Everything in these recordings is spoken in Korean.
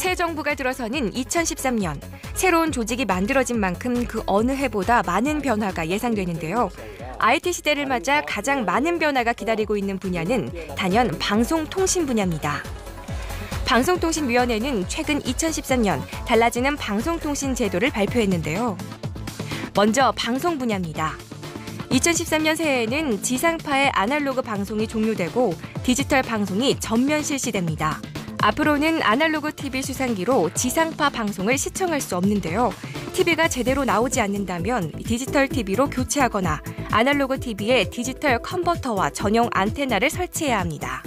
새 정부가 들어서는 2013년 새로운 조직이 만들어진 만큼 그 어느 해보다 많은 변화가 예상되는데요. IT 시대를 맞아 가장 많은 변화가 기다리고 있는 분야는 단연 방송통신 분야입니다. 방송통신위원회는 최근 2013년 달라지는 방송통신 제도를 발표했는데요. 먼저 방송 분야입니다. 2013년 새해에는 지상파의 아날로그 방송이 종료되고 디지털 방송이 전면 실시됩니다. 앞으로는 아날로그 TV 수상기로 지상파 방송을 시청할 수 없는데요. TV가 제대로 나오지 않는다면 디지털 TV로 교체하거나 아날로그 TV에 디지털 컨버터와 전용 안테나를 설치해야 합니다.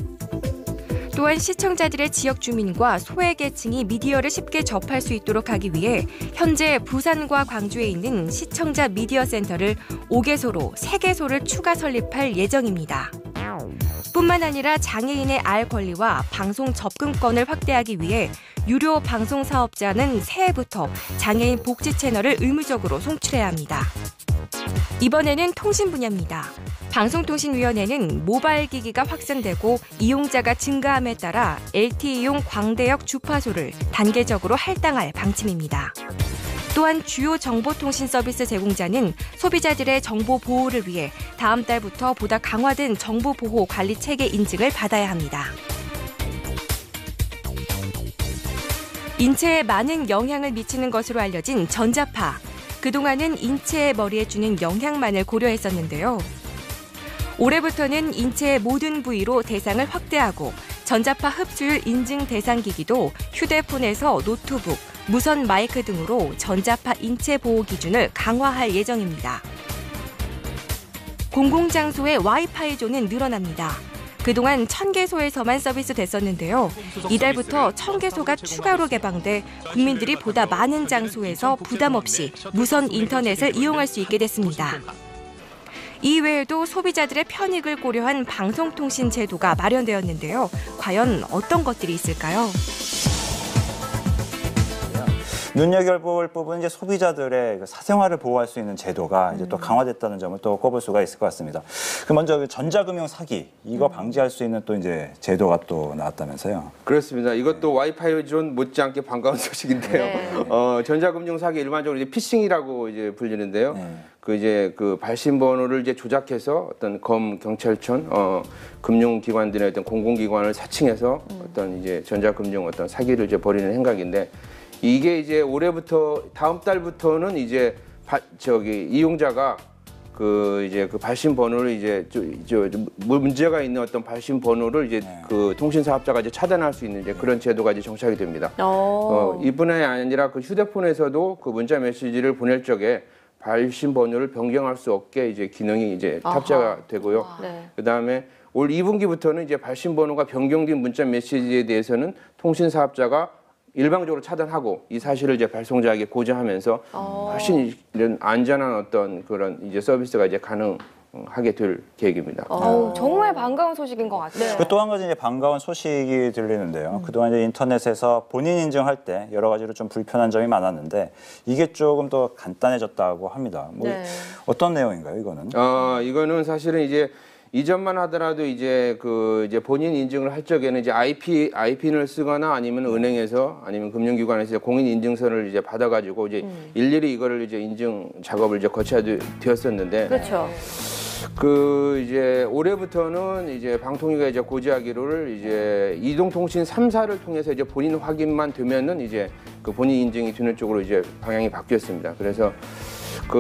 또한 시청자들의 지역 주민과 소외계층이 미디어를 쉽게 접할 수 있도록 하기 위해 현재 부산과 광주에 있는 시청자 미디어 센터를 5개소로 3개소를 추가 설립할 예정입니다. 뿐만 아니라 장애인의 알 권리와 방송 접근권을 확대하기 위해 유료 방송 사업자는 새해부터 장애인 복지 채널을 의무적으로 송출해야 합니다. 이번에는 통신 분야입니다. 방송통신위원회는 모바일 기기가 확산되고 이용자가 증가함에 따라 LTE용 광대역 주파수를 단계적으로 할당할 방침입니다. 또한 주요 정보통신 서비스 제공자는 소비자들의 정보 보호를 위해 다음 달부터 보다 강화된 정보보호 관리 체계 인증을 받아야 합니다. 인체에 많은 영향을 미치는 것으로 알려진 전자파. 그동안은 인체의 머리에 주는 영향만을 고려했었는데요. 올해부터는 인체의 모든 부위로 대상을 확대하고 전자파 흡수율 인증 대상 기기도 휴대폰에서 노트북, 무선 마이크 등으로 전자파 인체 보호 기준을 강화할 예정입니다. 공공장소의 와이파이 존은 늘어납니다. 그동안 1000개소에서만 서비스 됐었는데요. 이달부터 1000개소가 추가로 개방돼 국민들이 보다 많은 장소에서 부담 없이 무선 인터넷을 이용할 수 있게 됐습니다. 이외에도 소비자들의 편익을 고려한 방송통신 제도가 마련되었는데요. 과연 어떤 것들이 있을까요? 눈여겨볼 부분은 이제 소비자들의 사생활을 보호할 수 있는 제도가 이제 또 강화됐다는 점을 또 꼽을 수가 있을 것 같습니다. 먼저 전자금융 사기 이거 방지할 수 있는 또 이제 제도가 또 나왔다면서요? 그렇습니다. 이것도 와이파이 존 못지않게 반가운 소식인데요. 네. 전자금융 사기 일반적으로 이제 피싱이라고 이제 불리는데요. 네. 그 발신 번호를 이제 조작해서 어떤 경찰청, 금융기관들의 어떤 공공기관을 사칭해서 어떤 이제 전자금융 어떤 사기를 이제 벌이는 행각인데. 이게 이제 올해부터 다음 달부터는 이제 이용자가 그 발신 번호를 이제 문제가 있는 어떤 발신 번호를 이제 그 통신 사업자가 이제 차단할 수 있는 이제 그런 제도가 이제 정착이 됩니다. 이뿐만 아니라 그 휴대폰에서도 그 문자 메시지를 보낼 적에 발신 번호를 변경할 수 없게 이제 기능이 이제 탑재가 되고요. 네. 그다음에 올 2분기부터는 이제 발신 번호가 변경된 문자 메시지에 대해서는 통신 사업자가 일방적으로 차단하고 이 사실을 이제 발송자에게 고지하면서 훨씬 이런 안전한 어떤 그런 이제 서비스가 이제 가능하게 될 계획입니다. 정말 반가운 소식인 것 같아요. 또 한 가지 이제 반가운 소식이 들리는데요. 그동안 이제 인터넷에서 본인 인증할 때 여러 가지로 좀 불편한 점이 많았는데 이게 조금 더 간단해졌다고 합니다. 어떤 내용인가요, 이거는? 이거는 사실은 이제 이전만 하더라도 이제 본인 인증을 할 적에는 이제 IPN을 쓰거나 아니면 은행에서 아니면 금융기관에서 공인 인증서를 이제 받아가지고 이제 일일이 이거를 이제 인증 작업을 이제 거쳐야 되었었는데. 그렇죠. 이제 올해부터는 이제 방통위가 이제 고지하기를 이제 이동통신 3사를 통해서 이제 본인 확인만 되면은 이제 그 본인 인증이 되는 쪽으로 이제 방향이 바뀌었습니다. 그래서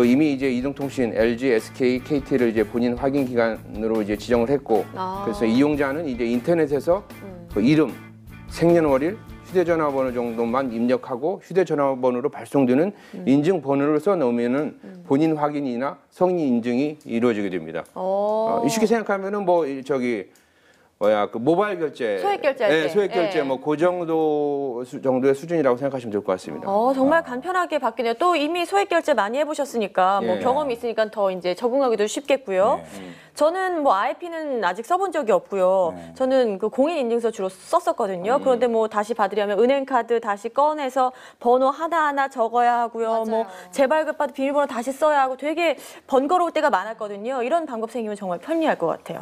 이미 이제 이동통신, LG, SK, KT를 이제 본인 확인 기관으로 이제 지정을 했고, 그래서 이용자는 이제 인터넷에서 그 이름, 생년월일, 휴대전화번호 정도만 입력하고 휴대전화번호로 발송되는 인증 번호를 써 넣으면은 본인 확인이나 성인 인증이 이루어지게 됩니다. 쉽게 생각하면은 그 모바일 결제, 소액 결제할 때, 소액 결제 그 정도의 수준이라고 생각하시면 될 것 같습니다. 정말 간편하게 바뀌네요. 또 이미 소액 결제 많이 해보셨으니까 경험이 있으니까 더 이제 적응하기도 쉽겠고요. 저는 IP는 아직 써본 적이 없고요. 저는 그 공인 인증서 주로 썼었거든요. 그런데 다시 받으려면 은행카드 다시 꺼내서 번호 하나하나 적어야 하고요. 맞아요. 재발급받은 비밀번호 다시 써야 하고 되게 번거로울 때가 많았거든요. 이런 방법 생기면 정말 편리할 것 같아요.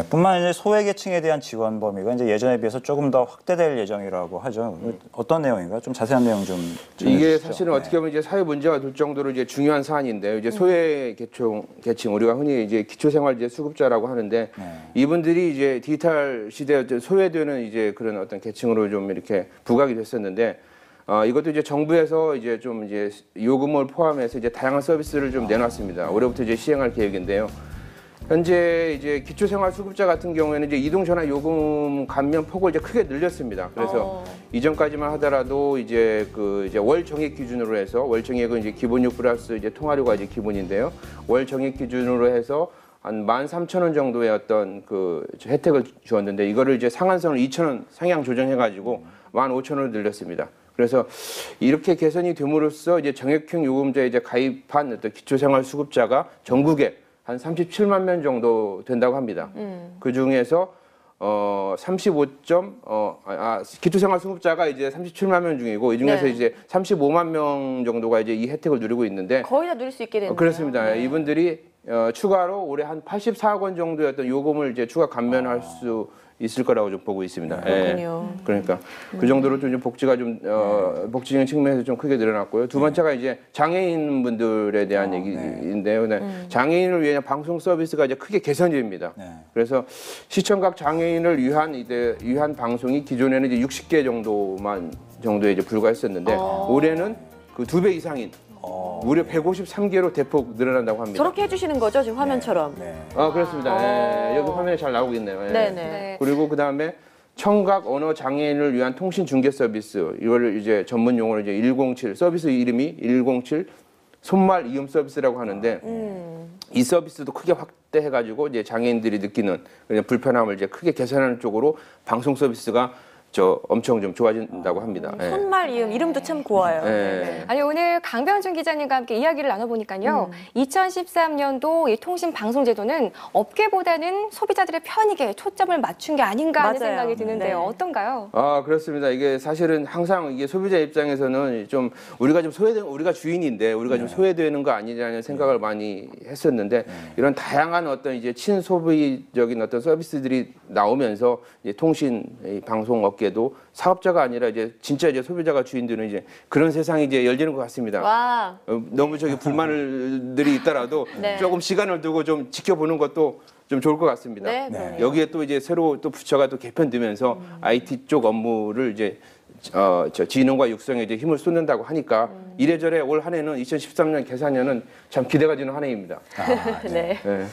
뿐만 다만 이제 소외계층에 대한 지원 범위가 이제 예전에 비해서 조금 더 확대될 예정이라고 하죠. 어떤 내용인가? 좀 자세한 내용 좀 이게 전해주시죠. 사실은 어떻게 보면 이제 사회 문제가 될 정도로 이제 중요한 사안인데요. 이제 소외계층 우리가 흔히 이제 기초생활 수급자라고 하는데 이분들이 이제 디지털 시대에 소외되는 이제 그런 어떤 계층으로 좀 이렇게 부각이 됐었는데. 이것도 이제 정부에서 이제 좀 이제 요금을 포함해서 이제 다양한 서비스를 좀 내놨습니다. 올해부터 이제 시행할 계획인데요. 현재 이제 기초생활수급자 같은 경우에는 이제 이동전화 요금 감면 폭을 이제 크게 늘렸습니다. 그래서 이전까지만 하더라도 이제 이제 월 정액 기준으로 해서 월 정액은 이제 기본료 플러스 이제 통화료가 이제 기본인데요. 월 정액 기준으로 해서 한 13,000원 정도의 어떤 혜택을 주었는데 이거를 이제 상한선을 2,000원 상향 조정해가지고 15,000원을 늘렸습니다. 그래서 이렇게 개선이 됨으로써 이제 정액형 요금제에 이제 가입한 어떤 기초생활수급자가 전국에 한 37만 명 정도 된다고 합니다. 그 중에서 기초생활수급자가 이제 37만 명 중이고 이 중에서 네. 이제 35만 명 정도가 이제 이 혜택을 누리고 있는데 거의 다 누릴 수 있게 되네요. 그렇습니다. 네. 이분들이 추가로 올해 한 84억 원 정도의 어떤 요금을 이제 추가 감면할 수 있을 거라고 좀 보고 있습니다. 그렇군요. 그러니까 그 정도로 좀 복지가 좀 복지적인 측면에서 좀 크게 늘어났고요. 두 번째가 이제 장애인 분들에 대한 얘기인데요. 장애인을 위한 방송 서비스가 이제 크게 개선이 됩니다. 그래서 시청각 장애인을 위한 방송이 기존에는 이제 60개 정도에 이제 불과했었는데 올해는 그 2배 이상인 무려 153개로 대폭 늘어난다고 합니다. 저렇게 해주시는 거죠, 지금 화면처럼. 그렇습니다. 여기 화면에 잘 나오고 있네요. 네네. 그리고 그 다음에 청각 언어 장애인을 위한 통신 중계 서비스, 이걸 이제 전문 용어로 이제 107 서비스 이름이 107 손말 이음 서비스라고 하는데 이 서비스도 크게 확대해가지고 이제 장애인들이 느끼는 그냥 불편함을 이제 크게 개선하는 쪽으로 방송 서비스가 엄청 좀 좋아진다고 합니다. 손말 이음 이름도 참 고와요. 아니 오늘 강병준 기자님과 함께 이야기를 나눠보니까요. 2013년도 이 통신방송제도는 업계보다는 소비자들의 편익에 초점을 맞춘 게 아닌가 하는 맞아요. 생각이 드는데요. 네. 어떤가요? 그렇습니다. 이게 사실은 항상 이게 소비자 입장에서는 좀 우리가 주인인데 우리가 좀 소외되는 거 아니냐는 생각을 많이 했었는데 이런 다양한 어떤 이제 친소비적인 어떤 서비스들이 나오면서 이제 통신 방송 업계도 사업자가 아니라 이제 진짜 이제 소비자가 주인들은 이제 그런 세상이 이제 열리는 것 같습니다. 와. 너무 불만들이 있더라도 네. 조금 시간을 두고 좀 지켜보는 것도 좀 좋을 것 같습니다. 네, 그럼요. 여기에 또 이제 새로 또 부처가 또 개편되면서 IT 쪽 업무를 이제 진흥과 육성에 이제 힘을 쏟는다고 하니까 이래저래 올 한 해는 2013년 계산년은 참 기대가 되는 한 해입니다. 네. 네.